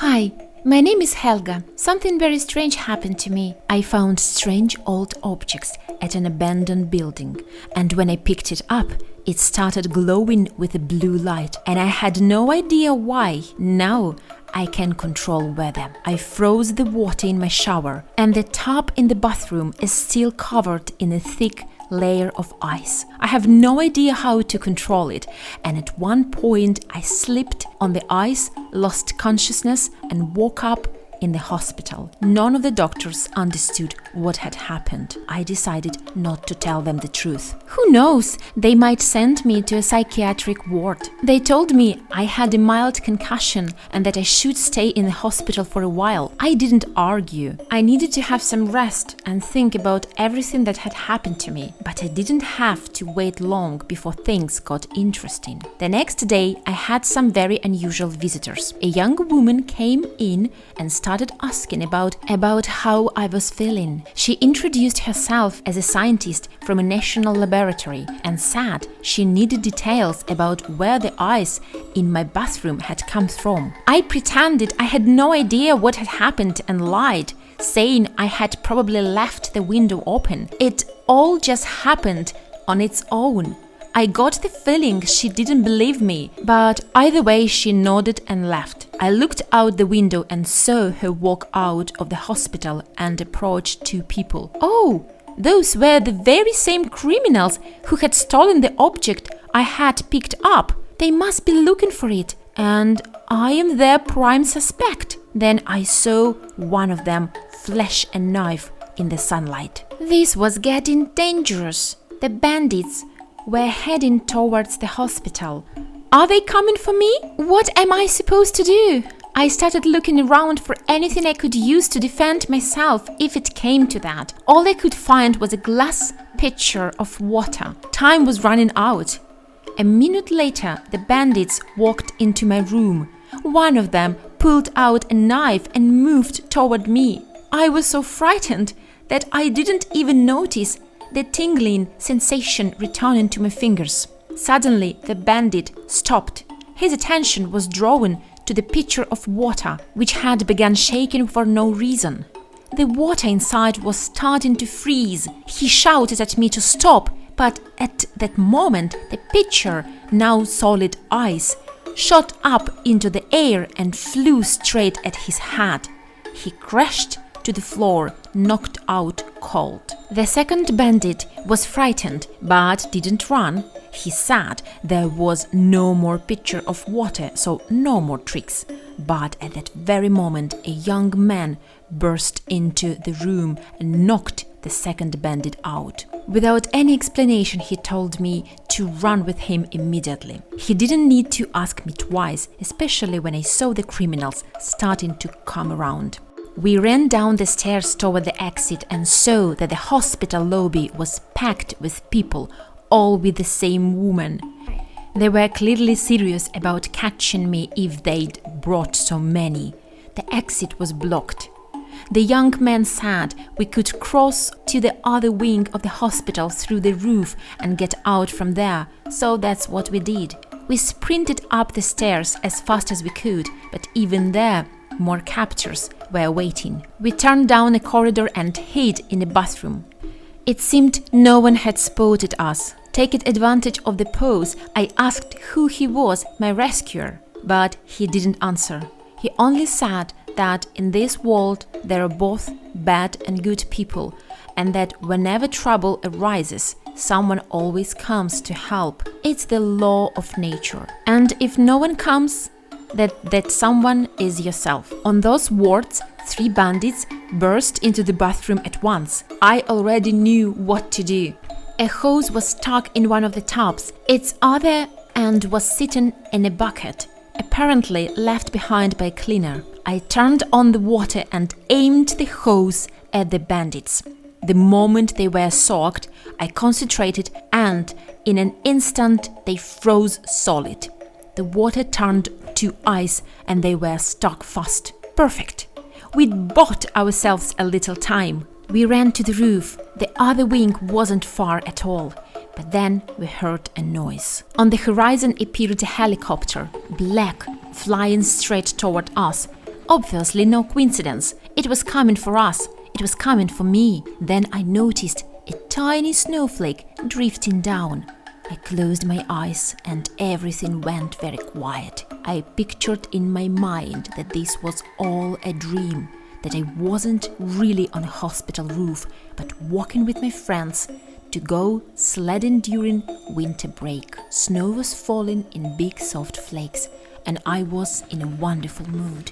Hi, my name is Helga. Something very strange happened to me. I found strange old objects at an abandoned building, and when I picked it up, it started glowing with a blue light, and I had no idea why. Now I can control weather. I froze the water in my shower, and the tub in the bathroom is still covered in a thick layer of ice. I have no idea how to control it, and at one point I slipped on the ice, lost consciousness, and woke up in the hospital. None of the doctors understood what had happened. I decided not to tell them the truth. Who knows, they might send me to a psychiatric ward. They told me I had a mild concussion and that I should stay in the hospital for a while. I didn't argue. I needed to have some rest and think about everything that had happened to me. But I didn't have to wait long before things got interesting. The next day, I had some very unusual visitors. A young woman came in and started asking about how I was feeling. She introduced herself as a scientist from a national laboratory and said she needed details about where the ice in my bathroom had come from. I pretended I had no idea what had happened and lied, saying I had probably left the window open. It all just happened on its own. I got the feeling she didn't believe me, but either way she nodded and left. I looked out the window and saw her walk out of the hospital and approach two people. Oh, those were the very same criminals who had stolen the object I had picked up. They must be looking for it, and I am their prime suspect. Then I saw one of them flash a knife in the sunlight. This was getting dangerous. The bandits were heading towards the hospital. Are they coming for me? What am I supposed to do? I started looking around for anything I could use to defend myself if it came to that. All I could find was a glass pitcher of water. Time was running out. A minute later, the bandits walked into my room. One of them pulled out a knife and moved toward me. I was so frightened that I didn't even notice the tingling sensation returning to my fingers. Suddenly, the bandit stopped. His attention was drawn to the pitcher of water, which had begun shaking for no reason. The water inside was starting to freeze. He shouted at me to stop, but at that moment, the pitcher, now solid ice, shot up into the air and flew straight at his head. He crashed to the floor, knocked out cold. The second bandit was frightened but didn't run. He said there was no more pitcher of water, so no more tricks. But at that very moment, a young man burst into the room and knocked the second bandit out. Without any explanation, he told me to run with him immediately. He didn't need to ask me twice, especially when I saw the criminals starting to come around. We ran down the stairs toward the exit and saw that the hospital lobby was packed with people, all with the same woman. They were clearly serious about catching me if they'd brought so many. The exit was blocked. The young man said we could cross to the other wing of the hospital through the roof and get out from there, so that's what we did. We sprinted up the stairs as fast as we could, but even there, more captors were waiting. We turned down a corridor and hid in a bathroom. It seemed no one had spotted us. Taking advantage of the pause, I asked who he was, my rescuer, but he didn't answer. He only said that in this world there are both bad and good people, and that whenever trouble arises, someone always comes to help. It's the law of nature. And if no one comes, that someone is yourself. On those words, 3 bandits burst into the bathroom at once. I already knew what to do. A hose was stuck in one of the tubs. Its other end was sitting in a bucket, apparently left behind by a cleaner. I turned on the water and aimed the hose at the bandits. The moment they were soaked, I concentrated, and in an instant they froze solid. The water turned to ice and they were stuck fast. Perfect. We'd bought ourselves a little time. We ran to the roof. The other wing wasn't far at all. But then we heard a noise. On the horizon appeared a helicopter, black, flying straight toward us. obviously no coincidence. It was coming for us. It was coming for me. Then I noticed a tiny snowflake drifting down. I closed my eyes and everything went very quiet. I pictured in my mind that this was all a dream, that I wasn't really on a hospital roof, but walking with my friends to go sledding during winter break. Snow was falling in big soft flakes, and I was in a wonderful mood.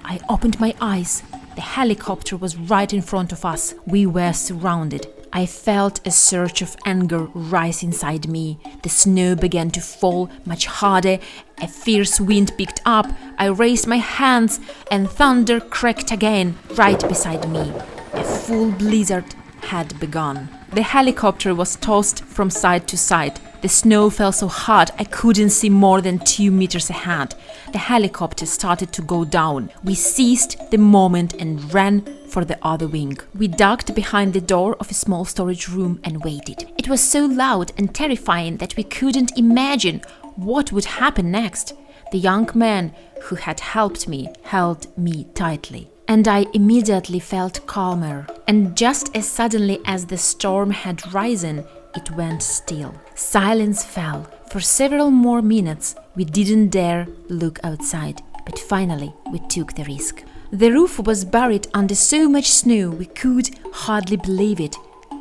I opened my eyes. The helicopter was right in front of us. We were surrounded. I felt a surge of anger rise inside me. The snow began to fall much harder. A fierce wind picked up. I raised my hands and thunder cracked again right beside me. A full blizzard had begun. The helicopter was tossed from side to side. The snow fell so hard I couldn't see more than 2 meters ahead. The helicopter started to go down. We seized the moment and ran for the other wing. We ducked behind the door of a small storage room and waited. It was so loud and terrifying that we couldn't imagine what would happen next. The young man who had helped me held me tightly, and I immediately felt calmer. And just as suddenly as the storm had risen, it went still. Silence fell. For several more minutes, we didn't dare look outside, but finally we took the risk. The roof was buried under so much snow we could hardly believe it.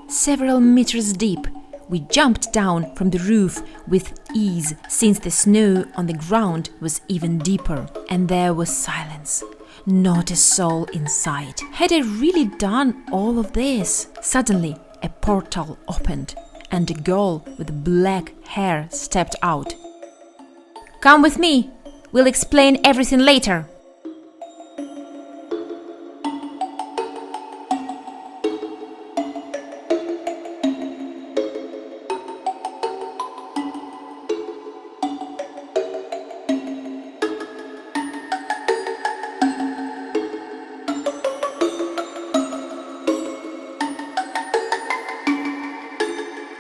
Several meters deep, we jumped down from the roof with ease, since the snow on the ground was even deeper, and there was silence. Not a soul inside. Had I really done all of this? Suddenly, a portal opened, and a girl with black hair stepped out. "Come with me. We'll explain everything later,"